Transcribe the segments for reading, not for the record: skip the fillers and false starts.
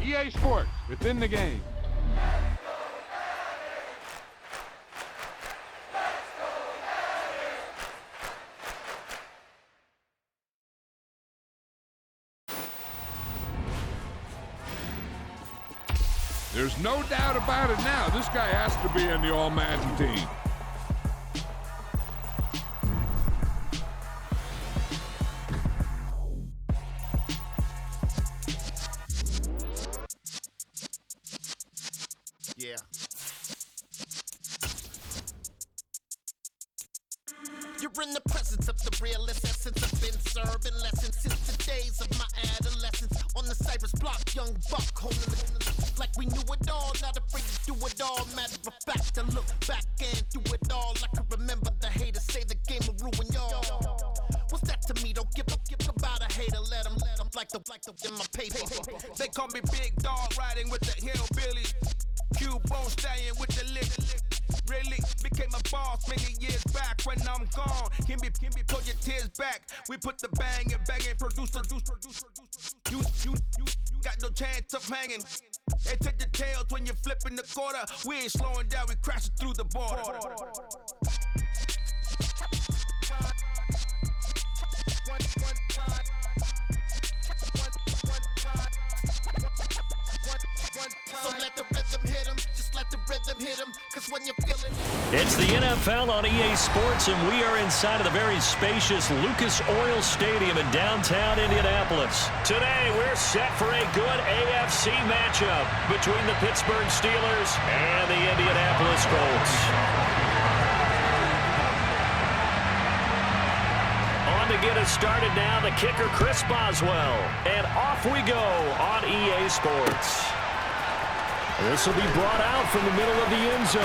EA Sports, it's in the game. There's no doubt about it now. This guy has to be in the All-Madden team. Yeah. You're in the presence of the realest essence. I've been serving lessons since the days of my adolescence. On the Cypress block, young buck holding the like we knew it all, not afraid to do it all. Matter of fact, to look back and do it all. I can remember the haters say the game will ruin y'all. What's that to me? Don't give about a hater. Let them like the in my paper. They call me Big Dog, riding with the hillbillies. Q-Bone staying with the lick. Really became a boss many years back. When I'm gone, can be pull your tears back. We put the bang and producer. You got no chance of hanging. They take the tails when you're flipping the quarter. We ain't slowing down, we crashing through the border. So let the rhythm hit him, just let the rhythm hit him, cause when you're feeling It's the NFL on EA Sports, and we are inside of the very spacious Lucas Oil Stadium in downtown Indianapolis. Today, we're set for a good AFC matchup between the Pittsburgh Steelers and the Indianapolis Coltz. On to get us started now, the kicker, Chris Boswell. And off we go on EA Sports. This will be brought out from the middle of the end zone.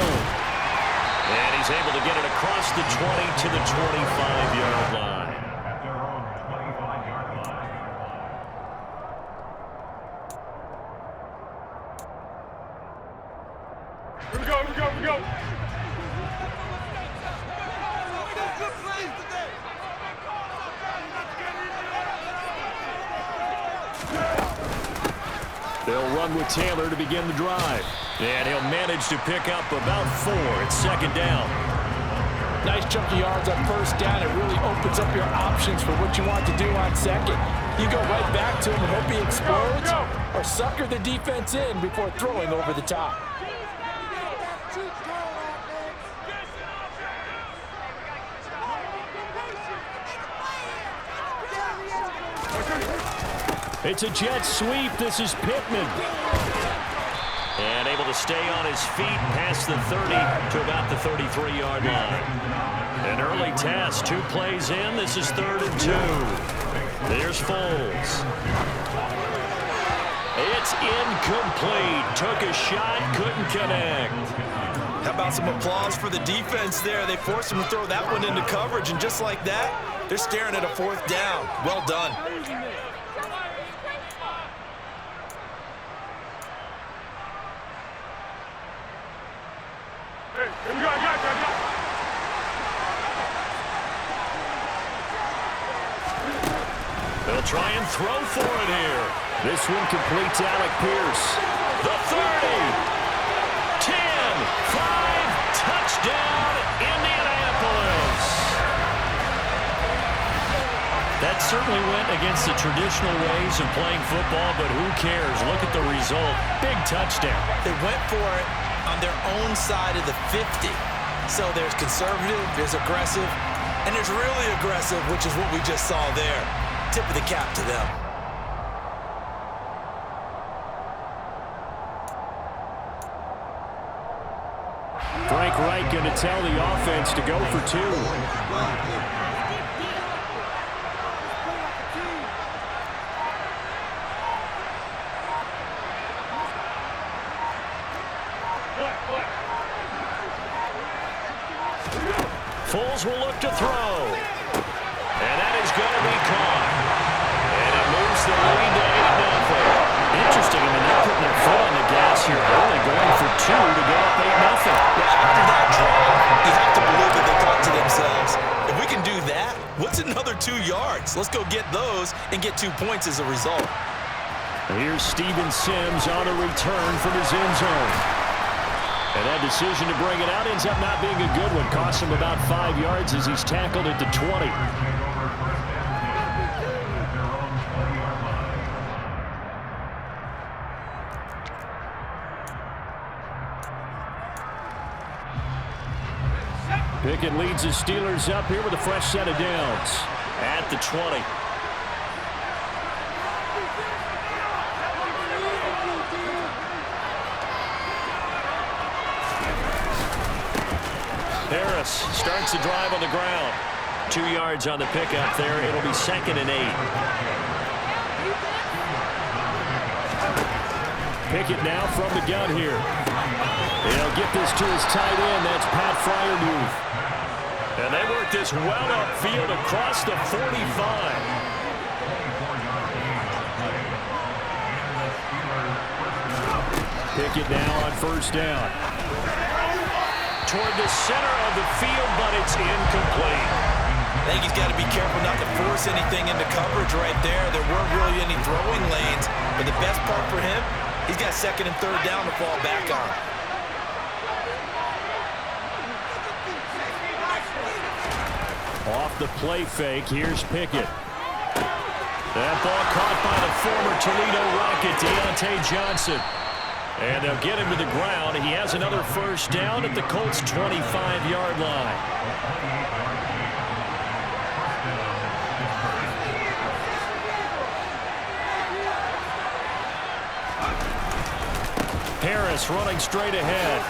And he's able to get it across the 20 to the 25-yard line. At their own 25-yard line. Here we go. They'll run with Taylor to begin the drive. And he'll manage to pick up about 4 at second down. Nice chunky yards on first down. It really opens up your options for what you want to do on second. You go right back to him and hope he explodes, or sucker the defense in before throwing over the top. It's a jet sweep. This is Pittman. And able to stay on his feet past the 30 to about the 33-yard line. An early test, 2 plays in. This is 3rd and 2. There's Foles. It's incomplete. Took a shot, couldn't connect. How about some applause for the defense there? They forced him to throw that one into coverage, and just like that, they're staring at a 4th down. Well done. They'll try and throw for it here. This one completes Alec Pierce. The 30, 10, 5, touchdown, Indianapolis. That certainly went against the traditional ways of playing football, but who cares? Look at the result. Big touchdown. They went for it on their own side of the 50. So there's conservative, there's aggressive, and there's really aggressive, which is what we just saw there. Tip of the cap to them. Frank Reich going to tell the offense to go for 2. Foles will look to throw. And that is going to be caught. And it moves the lead to 8-0. Interesting. I mean, they're putting their foot on the gas here early, going for 2 to go up 8-0. Yeah, after that drive, you have to believe that they thought to themselves, if we can do that, what's another 2 yards? Let's go get those and get 2 points as a result. Here's Steven Sims on a return from his end zone. And that decision to bring it out ends up not being a good one. Costs him about 5 yards as he's tackled at the 20. Pickett leads the Steelers up here with a fresh set of downs at the 20. Harris starts the drive on the ground. 2 yards on the pickup there. It'll be 2nd and 8. Pickett now from the gun here. He'll get this to his tight end. That's Pat Freiermuth. And they work this well upfield across the 45. Pickett now on first down. Toward the center of the field, but it's incomplete. I think he's got to be careful not to force anything into coverage right there. There weren't really any throwing lanes, but the best part for him, he's got 2nd and 3rd down to fall back on. Off the play fake, here's Pickett. That ball caught by the former Toledo Rocket, Deontay Johnson. And they'll get him to the ground. He has another first down at the Colts' 25-yard line. Harris running straight ahead.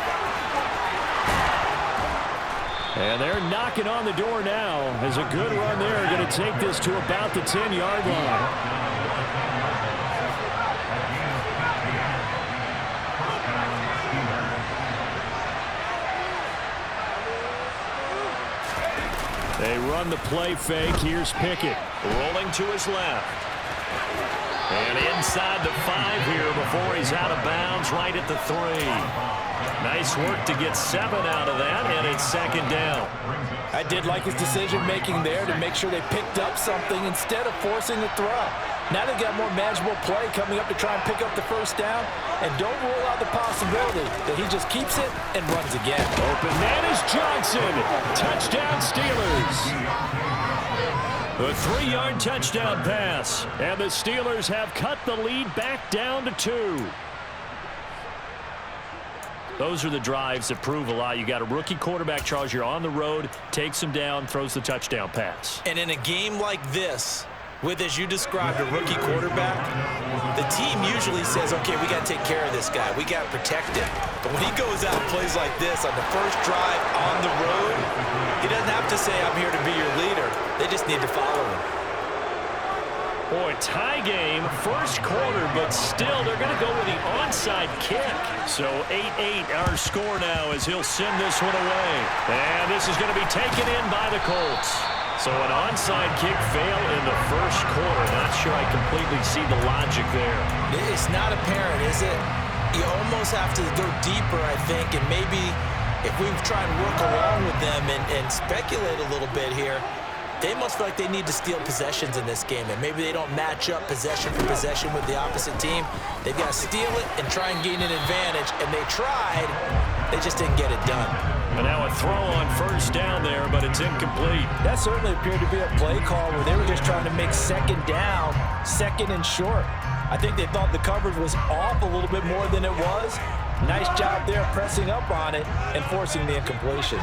And they're knocking on the door now as a good run there. Going to take this to about the 10-yard line. They run the play fake. Here's Pickett rolling to his left. And inside the 5 here before he's out of bounds right at the 3. Nice work to get 7 out of that, and it's 2nd down. I did like his decision-making there to make sure they picked up something instead of forcing the throw. Now they've got more manageable play coming up to try and pick up the first down, and don't rule out the possibility that he just keeps it and runs again. Open man is Johnson. Touchdown Steelers. A 3-yard touchdown pass, and the Steelers have cut the lead back down to 2. Those are the drives that prove a lot. You got a rookie quarterback, Charles. You're on the road, takes him down, throws the touchdown pass. And in a game like this, with, as you described, a rookie quarterback, the team usually says, okay, we got to take care of this guy. We got to protect him. But when he goes out and plays like this on the first drive on the road, he doesn't have to say, I'm here to be your leader. They just need to follow him. Boy, tie game, first quarter, but still they're going to go with the onside kick. So 8-8 our score now as he'll send this one away. And this is going to be taken in by the Colts. So an onside kick fail in the first quarter. Not sure I completely see the logic there. It's not apparent, is it? You almost have to go deeper, I think, and maybe if we try and work along with them and speculate a little bit here, they must feel like they need to steal possessions in this game, and maybe they don't match up possession for possession with the opposite team. They've got to steal it and try and gain an advantage, and they tried. They just didn't get it done. And now a throw on first down there, but it's incomplete. That certainly appeared to be a play call where they were just trying to make 2nd down, 2nd and short. I think they thought the coverage was off a little bit more than it was. Nice job there pressing up on it and forcing the incompletion.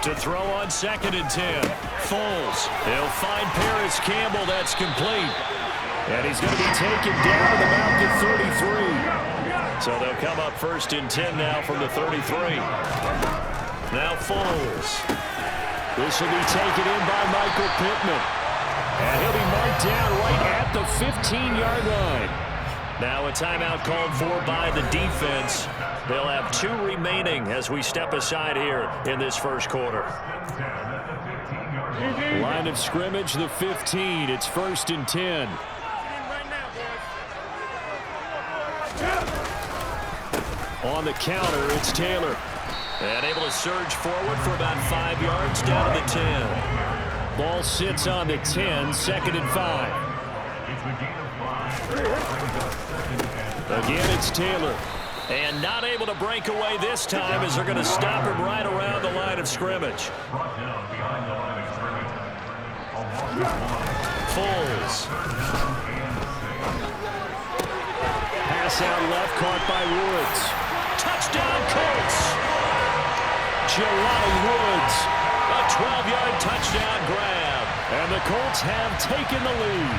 To throw on 2nd and 10. Foles. They'll find Paris Campbell. That's complete. And he's going to be taken down at about the 33. So they'll come up 1st and 10 now from the 33. Now Foles. This will be taken in by Michael Pittman. And he'll be marked down right at the 15-yard line. Now a timeout called for by the defense. They'll have 2 remaining as we step aside here in this first quarter. Line of scrimmage, the 15. It's 1st and 10. On the counter, it's Taylor. And able to surge forward for about 5 yards down to the 10. Ball sits on the 10, 2nd and 5. It's the gain of 5. Brings up 2nd and 10. Again, it's Taylor. And not able to break away this time as they're going to stop him right around the line of scrimmage. Brought down behind the line of scrimmage. A loss of 1. Foles. Pass out left, caught by Woods. Touchdown, Coltz. Jelani Woods. A 12-yard touchdown grab. And the Colts have taken the lead.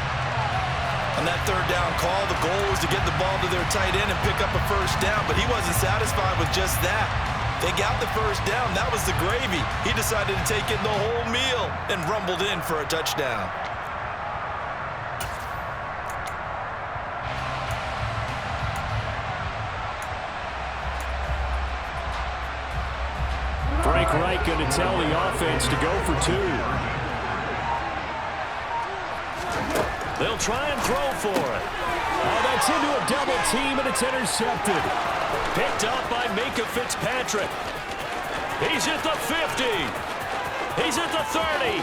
On that 3rd down call, the goal was to get the ball to their tight end and pick up a 1st down, but he wasn't satisfied with just that. They got the 1st down. That was the gravy. He decided to take in the whole meal and rumbled in for a touchdown. Frank Reich going to tell the offense to go for 2. They'll try and throw for it. Oh, that's into a double team, and it's intercepted. Picked up by Minka Fitzpatrick. He's at the 50. He's at the 30.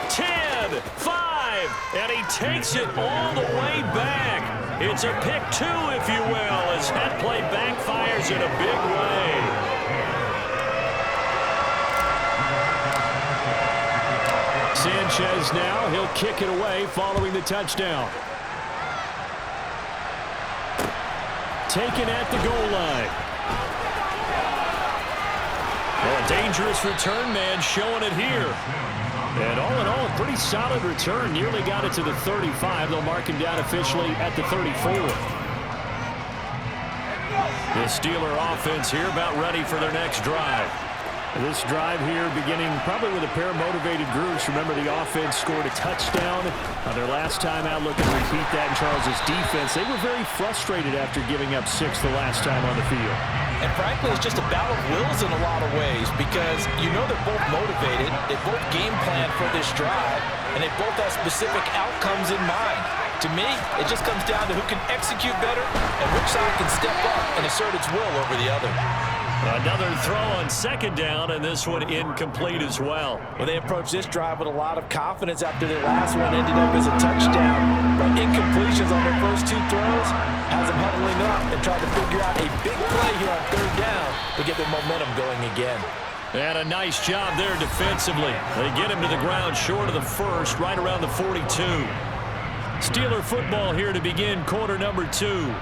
10, 5, and he takes it all the way back. It's a pick 2, if you will, as that play backfires in a big way. Sanchez now, he'll kick it away following the touchdown. Taken at the goal line. Well, a dangerous return man showing it here. And all in all, a pretty solid return. Nearly got it to the 35. They'll mark him down officially at the 34. The Steeler offense here about ready for their next drive. This drive here beginning probably with a pair of motivated groups. Remember, the offense scored a touchdown on their last time out. Looking to repeat that in Charles's defense. They were very frustrated after giving up 6 the last time on the field. And frankly, it's just a battle of wills in a lot of ways because you know they're both motivated. They both game plan for this drive, and they both have specific outcomes in mind. To me, it just comes down to who can execute better and which side can step up and assert its will over the other. Another throw on 2nd down, and this one incomplete as well. Well, they approached this drive with a lot of confidence after their last one ended up as a touchdown. But incompletions on their first 2 throws has them huddling up and trying to figure out a big play here on 3rd down to get their momentum going again. And a nice job there defensively. They get him to the ground short of the 1st, right around the 42. Steeler football here to begin quarter number 2.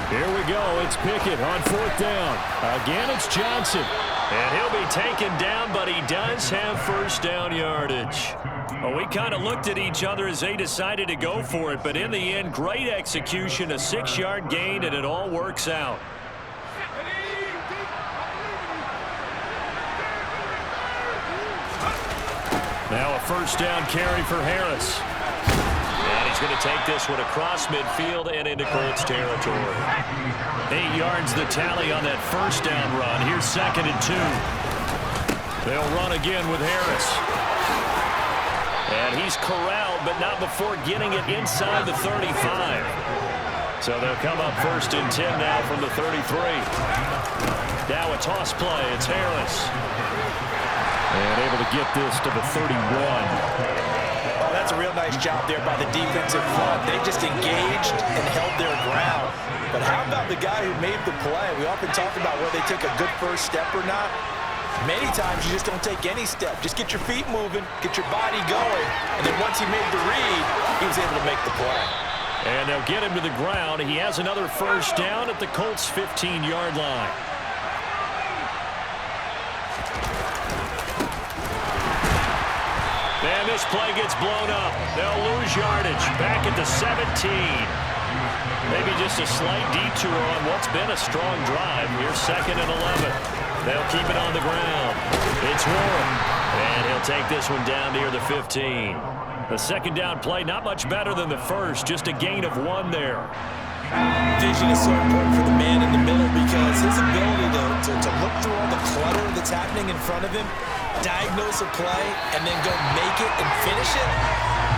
Here we go. It's Pickett on 4th down. Again, it's Johnson. And he'll be taken down, but he does have 1st down yardage. Well, we kind of looked at each other as they decided to go for it, but in the end, great execution, a 6-yard gain, and it all works out. Now a 1st down carry for Harris. And he's going to take this one across midfield and into Colts territory. 8 yards the tally on that 1st down run. Here's 2nd and 2. They'll run again with Harris. And he's corralled, but not before getting it inside the 35. So they'll come up 1st and 10 now from the 33. Now a toss play. It's Harris. And able to get this to the 31. That's a real nice job there by the defensive front. They just engaged and held their ground. But how about the guy who made the play? We often talk about whether they take a good first step or not. Many times you just don't take any step. Just get your feet moving, get your body going, and then once he made the read, he was able to make the play. And they'll get him to the ground. He has another 1st down at the Colts' 15-yard line. And this play gets blown up. They'll lose yardage back at the 17. Maybe just a slight detour on what's been a strong drive. Here's 2nd and 11. They'll keep it on the ground. It's Warren. And he'll take this one down near the 15. The second down play, not much better than the first, just a gain of 1 there. Vision is so important for the man in the middle because his ability to look through all the clutter that's happening in front of him, diagnose a play, and then go make it and finish it,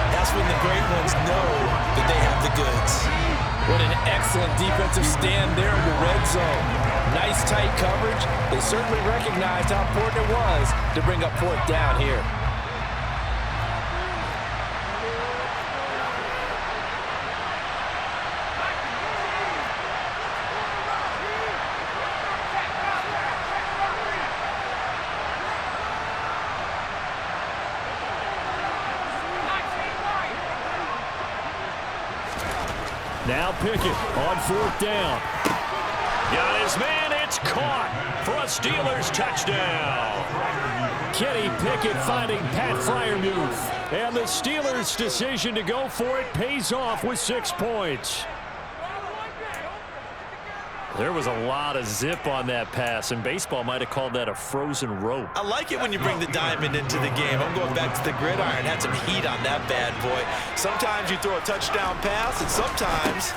that's when the great ones know that they have the goods. What an excellent defensive stand there in the red zone. Nice tight coverage. They certainly recognized how important it was to bring up 4th down here. Now Pickett on 4th down. Got his man, it's caught for a Steelers touchdown. Kenny Pickett finding Pat Freiermuth. And the Steelers' decision to go for it pays off with 6 points. There was a lot of zip on that pass, and baseball might have called that a frozen rope. I like it when you bring the diamond into the game. I'm going back to the gridiron. Had some heat on that bad boy. Sometimes you throw a touchdown pass, and sometimes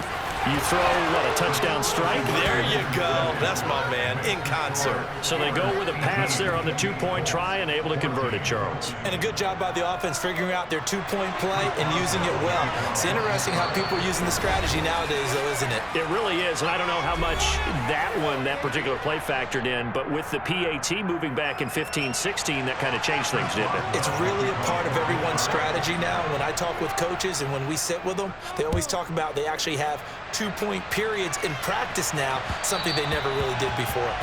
you throw, what, a touchdown strike? There you go. That's my man, in concert. So they go with a pass there on the 2-point try and able to convert it, Charles. And a good job by the offense figuring out their 2-point play and using it well. It's interesting how people are using the strategy nowadays, though, isn't it? It really is, and I don't know how much that particular play factored in, but with the PAT moving back in 15-16, that kind of changed things, didn't it? It's really a part of everyone's strategy now. When I talk with coaches and when we sit with them, they always talk about they actually have 2-point periods in practice now, something they never really did before.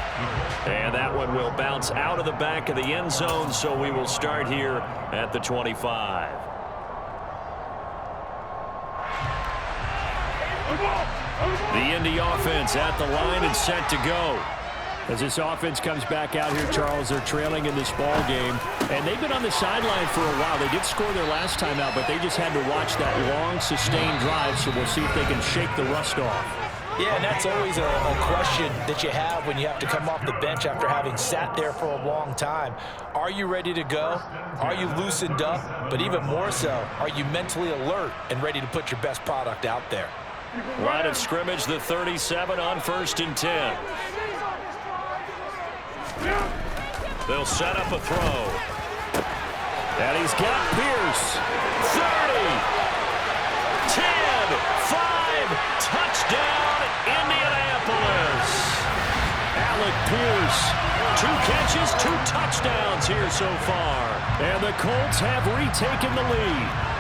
And that one will bounce out of the back of the end zone, so we will start here at the 25. The Indy offense at the line and set to go. As this offense comes back out here, Charles, they're trailing in this ball game. And they've been on the sideline for a while. They did score their last time out, but they just had to watch that long, sustained drive, so we'll see if they can shake the rust off. Yeah, and that's always a question that you have when you have to come off the bench after having sat there for a long time. Are you ready to go? Are you loosened up? But even more so, are you mentally alert and ready to put your best product out there? Line of scrimmage, the 37 on 1st and 10. They'll set up a throw. And he's got Pierce. 30, 10, 5, touchdown, Indianapolis. Alec Pierce, 2 catches, 2 touchdowns here so far. And the Colts have retaken the lead.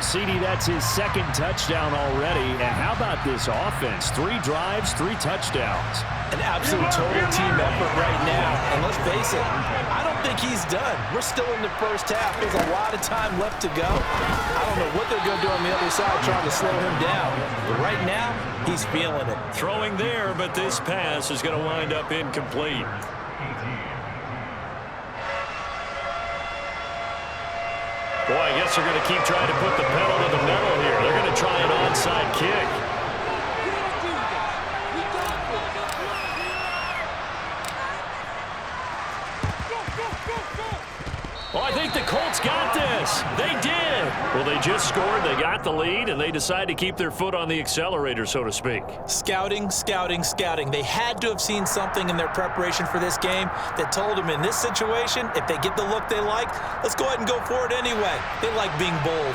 CD, that's his 2nd touchdown already. And how about this offense? 3 drives, 3 touchdowns. An absolute total team effort right now. And let's face it, I don't think he's done. We're still in the first half. There's a lot of time left to go. I don't know what they're going to do on the other side trying to slow him down. But right now, he's feeling it. Throwing there, but this pass is going to wind up incomplete. Boy, I guess they're going to keep trying to put the pedal to the metal here. They're going to try an onside kick. Oh, I think the Colts got this. They did. Well, they just scored. They got the lead, and they decide to keep their foot on the accelerator, so to speak. Scouting, scouting, scouting. They had to have seen something in their preparation for this game that told them in this situation, if they get the look they like, let's go ahead and go for it anyway. They like being bold.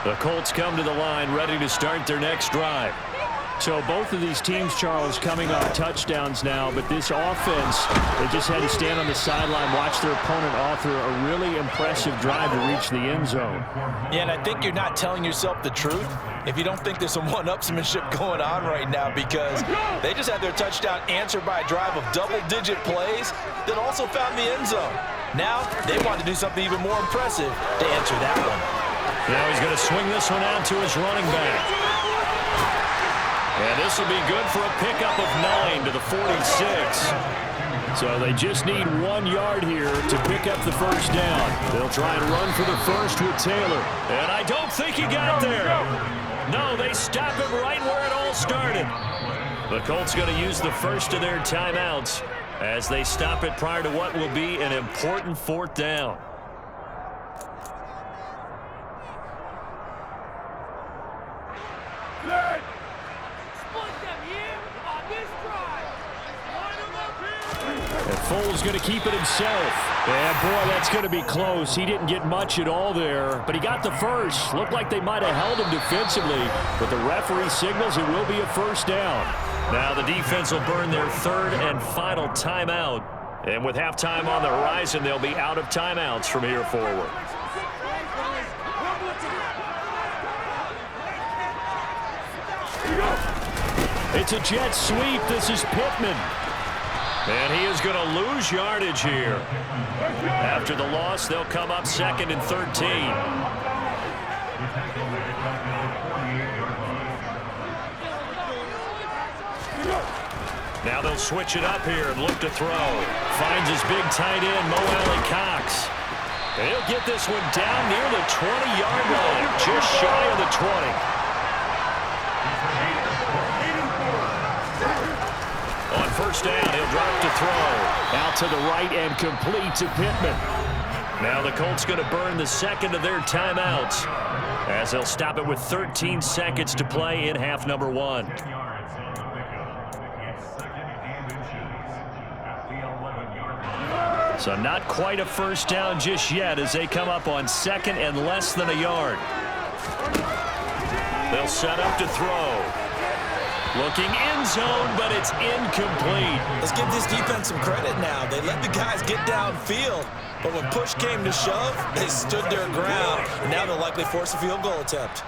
The Colts come to the line ready to start their next drive. So both of these teams, Charles, coming off touchdowns now, but this offense, they just had to stand on the sideline, watch their opponent author a really impressive drive to reach the end zone. Yeah, and I think you're not telling yourself the truth if you don't think there's some one-upsmanship going on right now, because they just had their touchdown answered by a drive of double-digit plays that also found the end zone. Now they want to do something even more impressive to answer that one. Now he's going to swing this one out to his running back. And this will be good for a pickup of 9 to the 46. So they just need 1 yard here to pick up the first down. They'll try and run for the first with Taylor. And I don't think he got there. No, they stop him right where it all started. The Colts going to use the first of their timeouts as they stop it prior to what will be an important 4th down. And Foles going to keep it himself. And boy, that's going to be close. He didn't get much at all there, but he got the first. Looked like they might have held him defensively, but the referee signals it will be a 1st down. Now the defense will burn their 3rd and final timeout. And with halftime on the horizon, they'll be out of timeouts from here forward. It's a jet sweep. This is Pittman. And he is going to lose yardage here. After the loss, they'll come up 2nd and 13. Now they'll switch it up here and look to throw. Finds his big tight end, Mo Alley-Cox. And he'll get this one down near the 20-yard line, just shy of the 20. On 1st down, he'll drop to throw. Out to the right and complete to Pittman. Now the Colts going to burn the 2nd of their timeouts as they'll stop it with 13 seconds to play in half number 1. So not quite a 1st down just yet as they come up on 2nd and less than a yard. They'll set up to throw. Looking end zone, but it's incomplete. Let's give this defense some credit now. They let the guys get downfield, but when push came to shove, they stood their ground. And now they'll likely force a field goal attempt.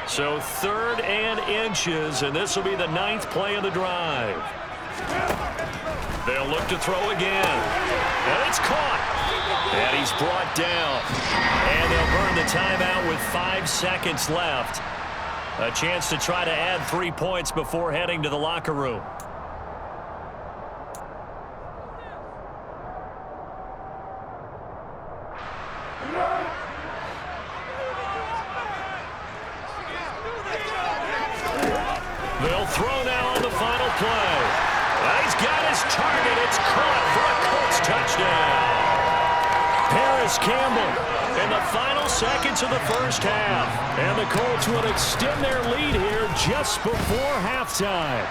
So 3rd and inches, and this will be the 9th play of the drive. They'll look to throw again. And it's caught. And he's brought down. And they'll burn the timeout with 5 seconds left. A chance to try to add 3 points before heading to the locker room. They'll throw now on the final play. He's got his target. It's caught for a Colts touchdown. Paris Campbell in the final seconds of the 1st half. And the Colts will extend their lead here just before halftime.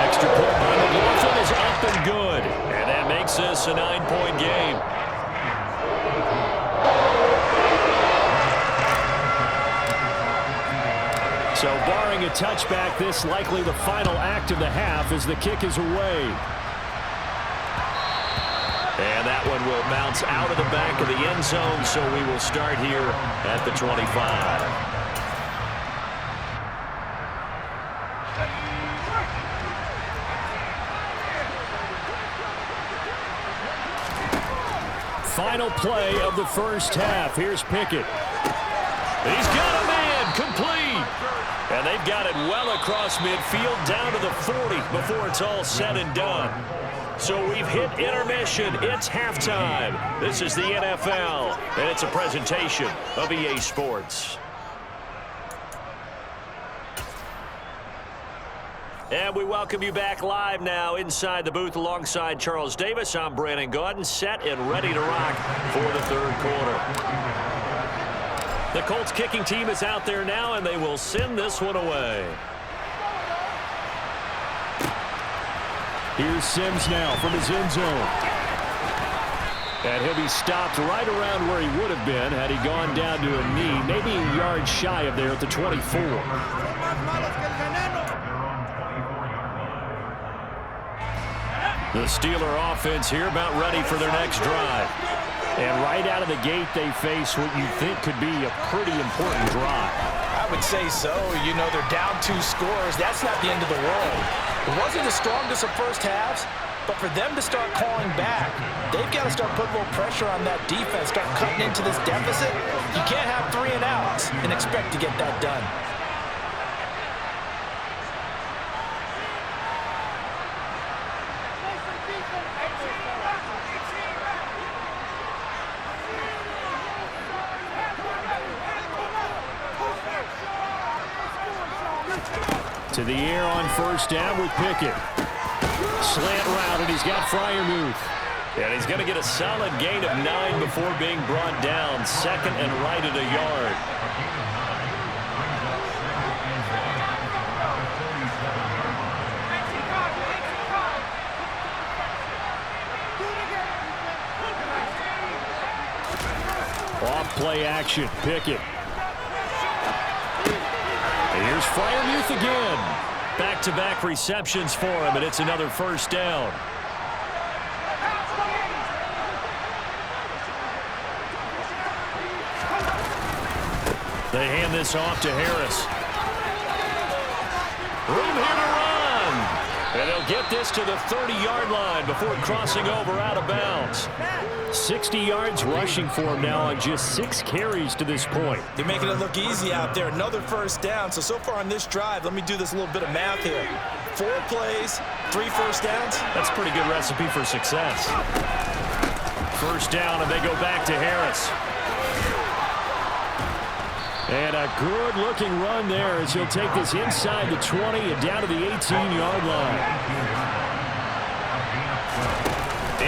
Extra point by McLaughlin is up and good. And that makes this a 9-point game. So barring a touchback, this likely the final act of the half as the kick is away. And that one will bounce out of the back of the end zone, so we will start here at the 25. Final play of the 1st half. Here's Pickett. He's got a man, complete. And they've got it well across midfield down to the 40 before it's all said and done. So we've hit intermission. It's halftime. This is the NFL, and it's a presentation of EA Sports. And we welcome you back live now inside the booth alongside Charles Davis. I'm Brandon Gaudin, set and ready to rock for the 3rd quarter. The Colts kicking team is out there now, and they will send this one away. Here's Sims now from his end zone. And he'll be stopped right around where he would have been had he gone down to a knee, maybe a yard shy of there at the 24. The Steeler offense here about ready for their next drive. And right out of the gate, they face what you think could be a pretty important drive. I would say so. You know, they're down 2 scores. That's not the end of the world. It wasn't the strongest of first halves, but for them to start calling back, they've got to start putting a little pressure on that defense, start cutting into this deficit. You can't have 3 and outs and expect to get that done. To the air on first down with Pickett. Slant route, and he's got Freiermuth. And he's going to get a solid gain of 9 before being brought down. Second and right at a yard. Off play action, Pickett. And here's Freiermuth again. Back-to-back receptions for him, and it's another first down. They hand this off to Harris. Room here to run. And they'll get this to the 30-yard line before crossing over out of bounds. 60 yards rushing for him now on just 6 carries to this point. They're making it look easy out there. Another first down. So far on this drive, let me do this little bit of math here. 4 plays, 3 first downs. That's a pretty good recipe for success. First down, and they go back to Harris. And a good-looking run there as he'll take this inside the 20 and down to the 18-yard line.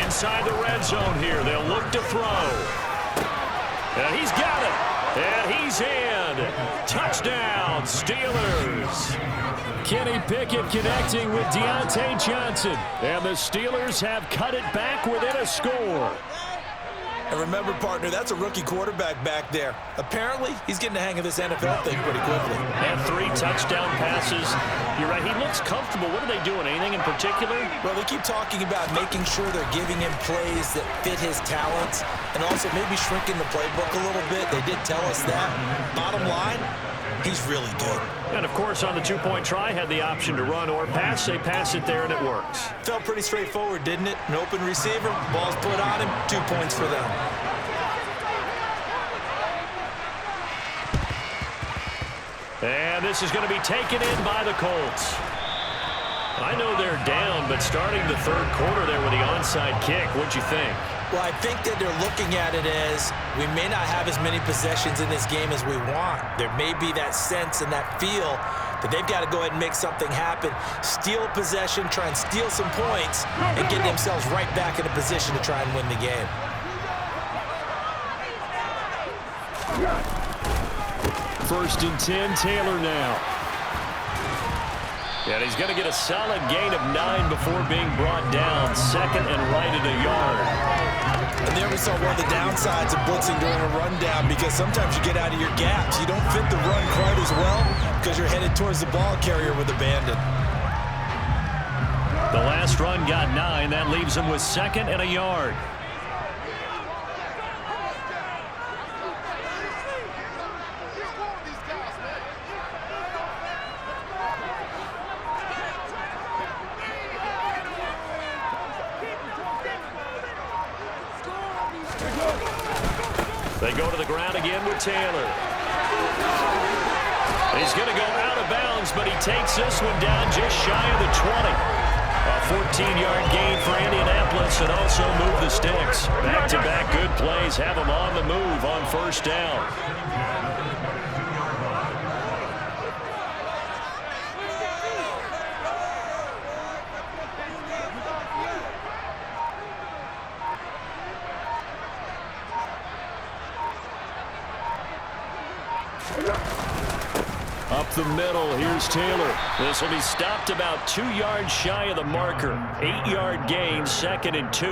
Inside the red zone here, they'll look to throw. And he's got it. And he's in. Touchdown, Steelers. Kenny Pickett connecting with Deontay Johnson. And the Steelers have cut it back within a score. And remember, partner, that's a rookie quarterback back there. Apparently, he's getting the hang of this NFL thing pretty quickly. And 3 touchdown passes. You're right, he looks comfortable. What are they doing? Anything in particular? Well, they keep talking about making sure they're giving him plays that fit his talents and also maybe shrinking the playbook a little bit. They did tell us that. Bottom line, he's really good. And, of course, on the 2-point try, had the option to run or pass. They pass it there, and it works. Felt pretty straightforward, didn't it? An open receiver, ball's put on him, 2 points for them. And this is going to be taken in by the Colts. I know they're down, but starting the third quarter there with the onside kick, what'd you think? Well, I think that they're looking at it as we may not have as many possessions in this game as we want. There may be that sense and that feel that they've got to go ahead and make something happen. Steal possession, try and steal some points, and get themselves right back in a position to try and win the game. First and 10, Taylor now. And he's going to get a solid gain of 9 before being brought down. Second and right at a yard. And there we saw one of the downsides of blitzing during a rundown, because sometimes you get out of your gaps. You don't fit the run quite as well because you're headed towards the ball carrier with abandon. The last run got 9. That leaves him with second and a yard. They go to the ground again with Taylor. He's going to go out of bounds, but he takes this one down just shy of the 20. A 14-yard gain for Indianapolis, and also move the sticks. Back-to-back good plays have them on the move on first down. Up the middle, here's Taylor. This will be stopped about 2 yards shy of the marker. 8-yard gain, second and 2.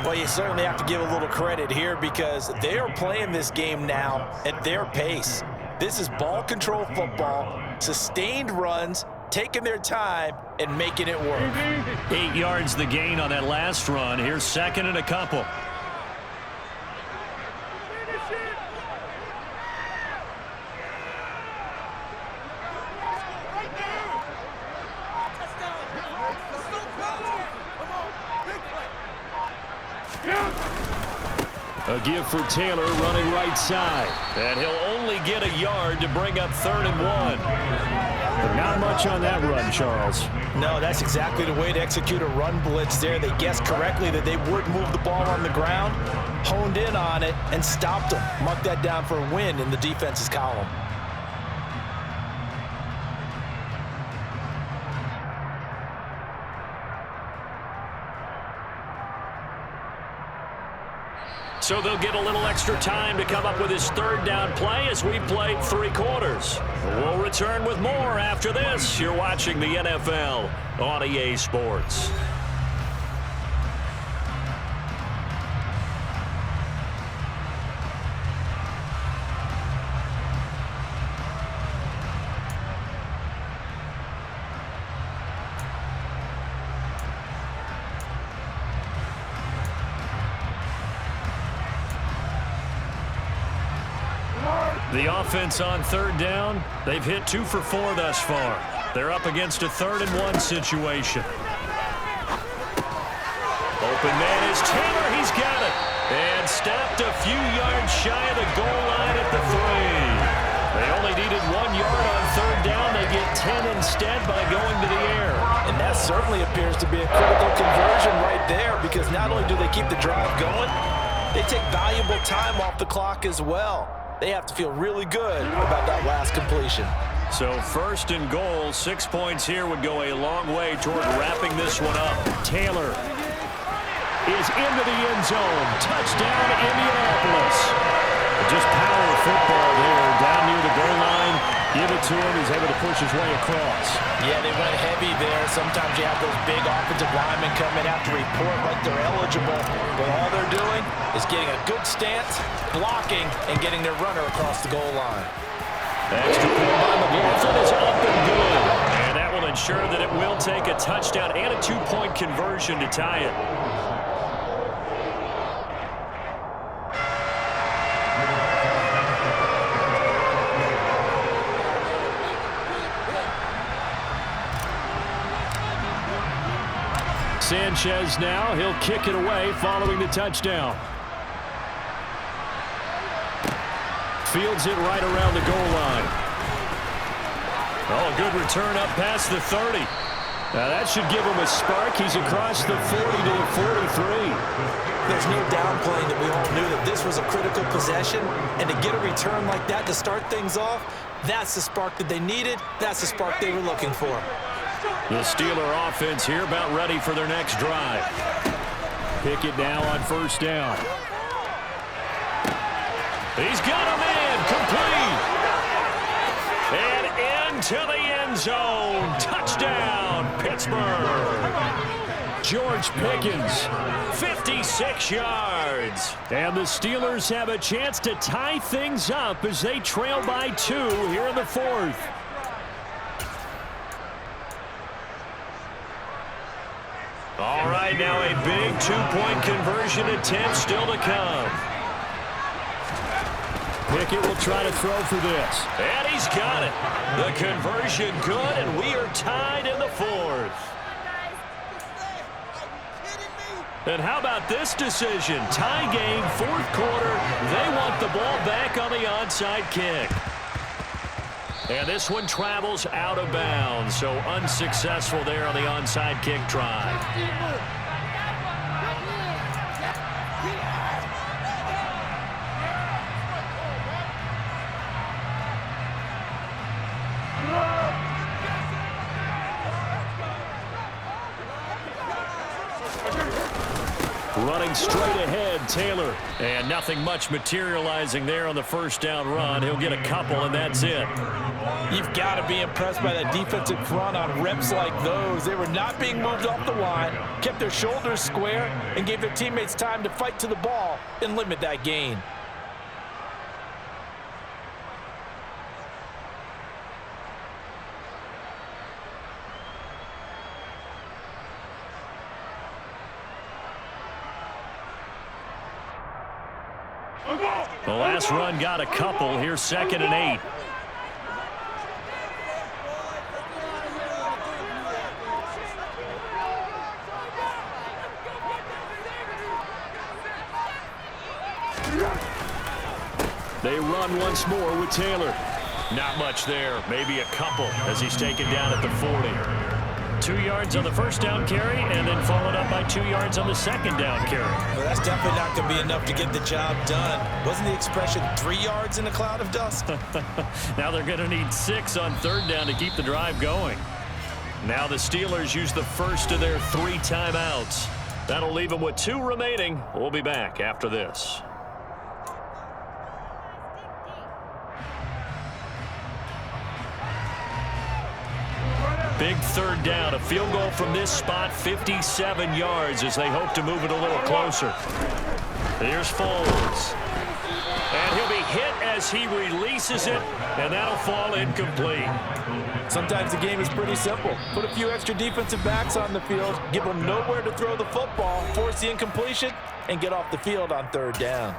Well, you certainly have to give a little credit here because they are playing this game now at their pace. This is ball control football, sustained runs, taking their time, and making it work. 8 yards the gain on that last run. Here's second and a couple. A give for Taylor running right side. And he'll only get a yard to bring up 3rd and 1. But not much on that run, Charles. No, that's exactly the way to execute a run blitz there. They guessed correctly that they would move the ball on the ground, honed in on it, and stopped them. Mark that down for a win in the defense's column. So they'll get a little extra time to come up with his third down play as we've played 3 quarters. We'll return with more after this. You're watching the NFL on EA Sports. The offense on third down, they've hit 2 for 4 thus far. They're up against a 3rd and 1 situation. Open man is Taylor. He's got it. And stopped a few yards shy of the goal line at the 3. They only needed 1 yard on third down. They get 10 instead by going to the air. And that certainly appears to be a critical conversion right there, because not only do they keep the drive going, they take valuable time off the clock as well. They have to feel really good about that last completion. So 1st and goal, 6 points here would go a long way toward wrapping this one up. Taylor is into the end zone. Touchdown, Indianapolis. Just power football there, down near the goal line. Give it to him. He's able to push his way across. Yeah, they went heavy there. Sometimes you have those big offensive linemen come in after report like they're eligible, but all they're doing is getting a good stance, blocking, and getting their runner across the goal line. Extra point by McLaughlin is up and good. And that will ensure that it will take a touchdown and a 2-point conversion to tie it. Sanchez now, he'll kick it away following the touchdown. Fields it right around the goal line. Oh, good return up past the 30. Now that should give him a spark. He's across the 40 to the 43. There's no downplaying that we all knew that this was a critical possession, and to get a return like that to start things off, that's the spark that they needed. That's the spark they were looking for. The Steeler offense here about ready for their next drive. Pick it now on 1st down. He's got him in, complete. And into the end zone. Touchdown, Pittsburgh. George Pickens, 56 yards. And the Steelers have a chance to tie things up as they trail by 2 here in the 4th. All right, now a big 2-point conversion attempt still to come. Pickett will try to throw for this. And he's got it. The conversion good, and we are tied in the 4th. And how about this decision? Tie game, 4th quarter. They want the ball back on the onside kick. And this one travels out of bounds, so unsuccessful there on the onside kick try. Running straight ahead, Taylor. And nothing much materializing there on the 1st down run. He'll get a couple, and that's it. You've got to be impressed by that defensive front on reps like those. They were not being moved off the line, kept their shoulders square, and gave their teammates time to fight to the ball and limit that gain. The last run got a couple. Here's 2nd and 8. They run once more with Taylor. Not much there. Maybe a couple as he's taken down at the 40. 2 yards on the 1st down carry, and then followed up by 2 yards on the 2nd down carry. Well, that's definitely not going to be enough to get the job done. Wasn't the expression 3 yards in a cloud of dust? Now they're going to need 6 on 3rd down to keep the drive going. Now the Steelers use the first of their 3 timeouts. That'll leave them with 2 remaining. We'll be back after this. Big third down. A field goal from this spot, 57 yards as they hope to move it a little closer. Here's Foles. And he'll be hit as he releases it, and that'll fall incomplete. Sometimes the game is pretty simple. Put a few extra defensive backs on the field, give them nowhere to throw the football, force the incompletion, and get off the field on third down.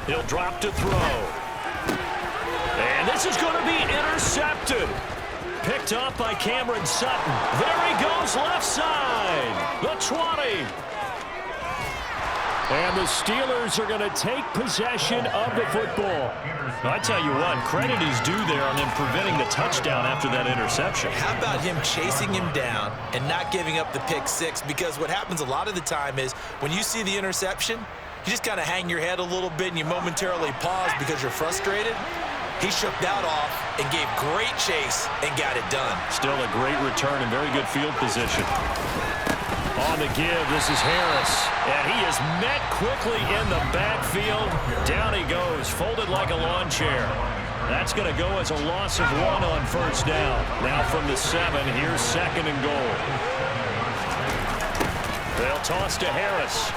He'll drop to throw. And this is going to be intercepted. Picked up by Cameron Sutton. There he goes, left side. The 20. And the Steelers are going to take possession of the football. I tell you what, credit is due there on them preventing the touchdown after that interception. How about him chasing him down and not giving up the pick six? Because what happens a lot of the time is when you see the interception, you just kind of hang your head a little bit and you momentarily pause because you're frustrated. He shook that off and gave great chase and got it done. Still a great return and very good field position. On the give, this is Harris. And he is met quickly in the backfield. Down he goes, folded like a lawn chair. That's going to go as a loss of 1 on first down. Now from the 7, here's 2nd and goal. They'll toss to Harris.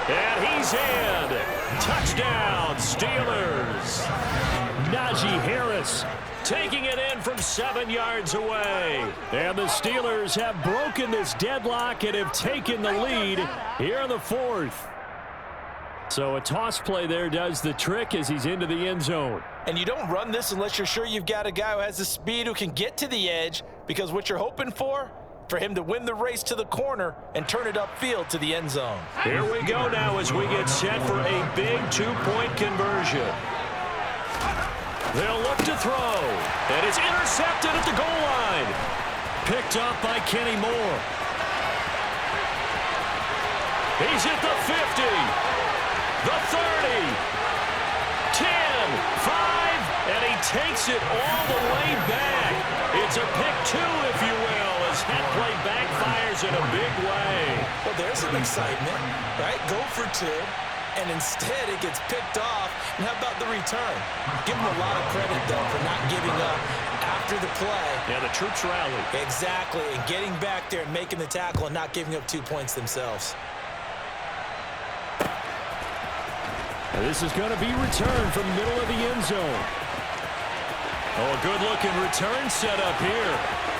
And he's in. Touchdown, Steelers. Najee Harris taking it in from 7 yards away. And the Steelers have broken this deadlock and have taken the lead here in the 4th. So a toss play there does the trick as he's into the end zone. And you don't run this unless you're sure you've got a guy who has the speed who can get to the edge, because what you're hoping for him to win the race to the corner and turn it upfield to the end zone. Here we go now as we get set for a big 2-point conversion. They'll look to throw, and it's intercepted at the goal line. Picked up by Kenny Moore. He's at the 50, the 30, 10, 5, and he takes it all the way back. It's a pick 2, if you will, as that play backfires in a big way. Well, there's some excitement, right? Go for 2, and instead it gets picked off. And how about the return? Give him a lot of credit, though, for not giving up after the play. Yeah, the troops rallied. Exactly, and getting back there and making the tackle and not giving up 2 points themselves. And this is going to be returned from the middle of the end zone. Oh, a good-looking return set up here.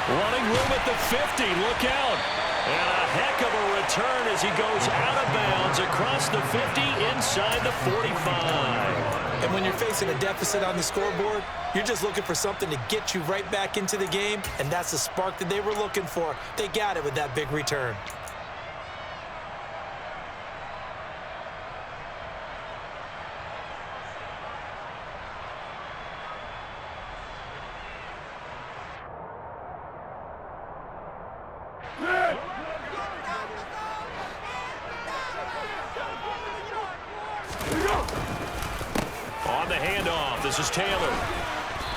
Running room at the 50. Look out. And a heck of a return as he goes out of bounds across the 50 inside the 45. And when you're facing a deficit on the scoreboard, you're just looking for something to get you right back into the game, and that's the spark that they were looking for. They got it with that big return. On the handoff, this is Taylor.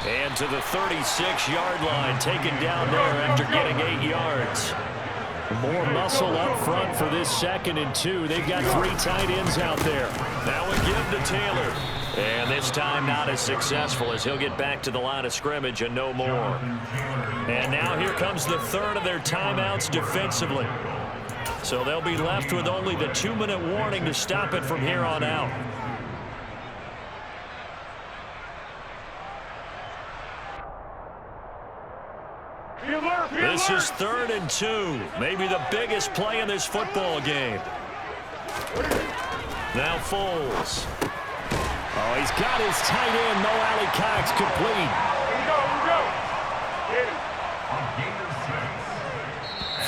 And to the 36-yard line, taken down there after getting 8 yards. More muscle up front for this 2nd and 2. They've got 3 tight ends out there. Now a give to Taylor. And this time not as successful as he'll get back to the line of scrimmage and no more. And now here comes the 3rd of their timeouts defensively. So they'll be left with only the 2-minute warning to stop it from here on out. This is 3rd and 2. Maybe the biggest play in this football game. Now Foles. Oh, he's got his tight end, Mo Alley Cox, complete.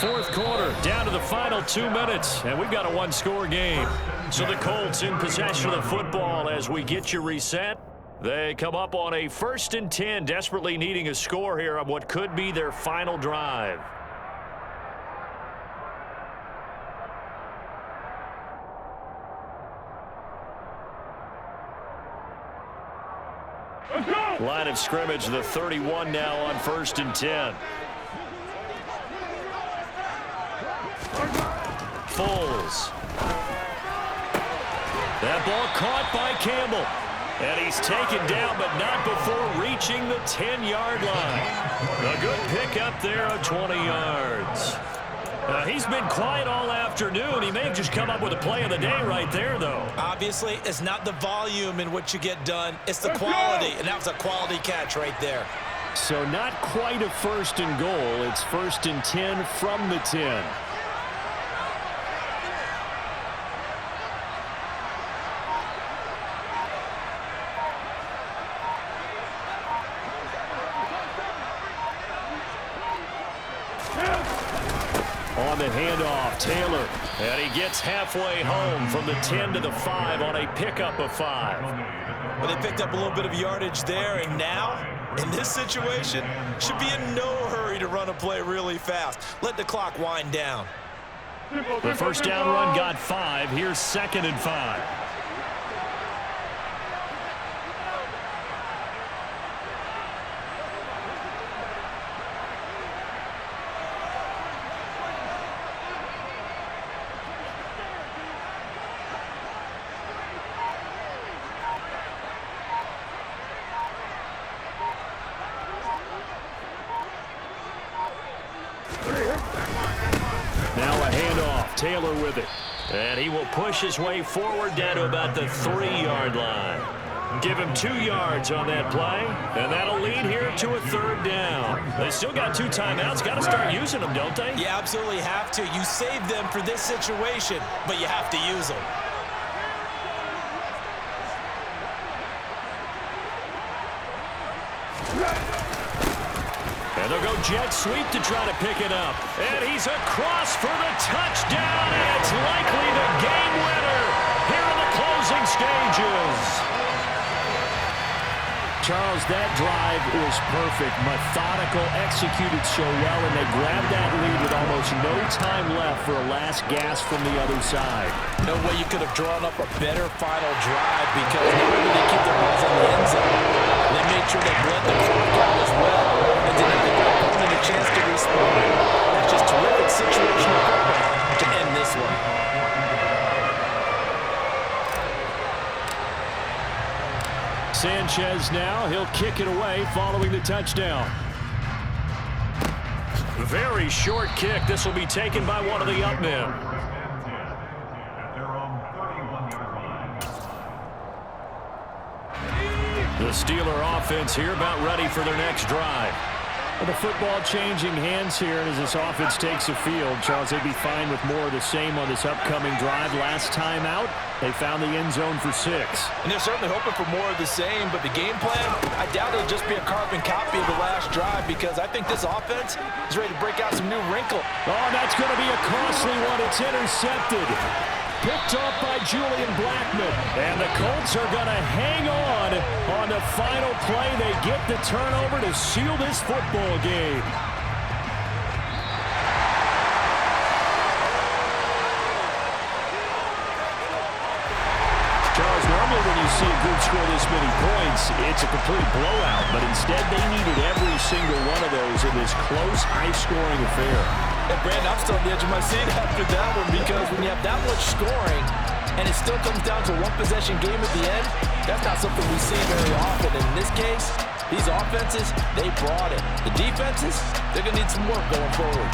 fourth quarter, down to the final 2 minutes, and we've got a one-score game. So the Colts in possession of the football as we get you reset. They come up on a 1st and 10, desperately needing a score here on what could be their final drive. Line of scrimmage, the 31 now on 1st and 10. Foles. That ball caught by Campbell. And he's taken down, but not before reaching the 10-yard line. A good pickup there of 20 yards. He's been quiet all afternoon. He may have just come up with a play of the day right there, though. Obviously, it's not the volume in which you get done. It's the quality, and that was a quality catch right there. So not quite a 1st and goal. It's 1st and 10 from the 10. On the handoff, Taylor, and he gets halfway home from the 10 to the 5 on a pickup of 5. Well, they picked up a little bit of yardage there, and now, in this situation, should be in no hurry to run a play really fast. Let the clock wind down. The first down run got 5. Here's 2nd and 5. Now a handoff, Taylor with it. And he will push his way forward down to about the 3-yard line. Give him 2 yards on that play, and that'll lead here to a 3rd down. They still got 2 timeouts. Got to start using them, don't they? You absolutely have to. You save them for this situation, but you have to use them. And they'll go jet sweep to try to pick it up. And he's across for the touchdown, and it's likely the game winner here in the closing stages. Charles, that drive was perfect. Methodical, executed so well, and they grabbed that lead with almost no time left for a last gasp from the other side. No way you could have drawn up a better final drive because not only did they keep their eyes on the end zone, they made sure they bled the clock out as well and didn't give their opponent a chance to respond. That's just terrific situational football to end this one. Sanchez now, he'll kick it away following the touchdown. Very short kick. This will be taken by one of the up men. The Steeler offense here about ready for their next drive. Well, the football changing hands here, and as this offense takes the field, Charles, they'd be fine with more of the same on this upcoming drive. Last time out, they found the end zone for 6. And they're certainly hoping for more of the same, but the game plan, I doubt it'll just be a carbon copy of the last drive because I think this offense is ready to break out some new wrinkle. Oh, that's going to be a costly one. It's intercepted. Picked off by Julian Blackman. And the Colts are going to hang on the final play. They get the turnover to seal this football game. Charles, normally when you see a group score this many points, it's a complete blowout. But instead, they needed every single one of those in this close, high-scoring affair. And Brandon, I'm still on the edge of my seat after that one because when you have that much scoring and it still comes down to a one-possession game at the end, that's not something we see very often. And in this case, these offenses, they brought it. The defenses, they're going to need some work going forward.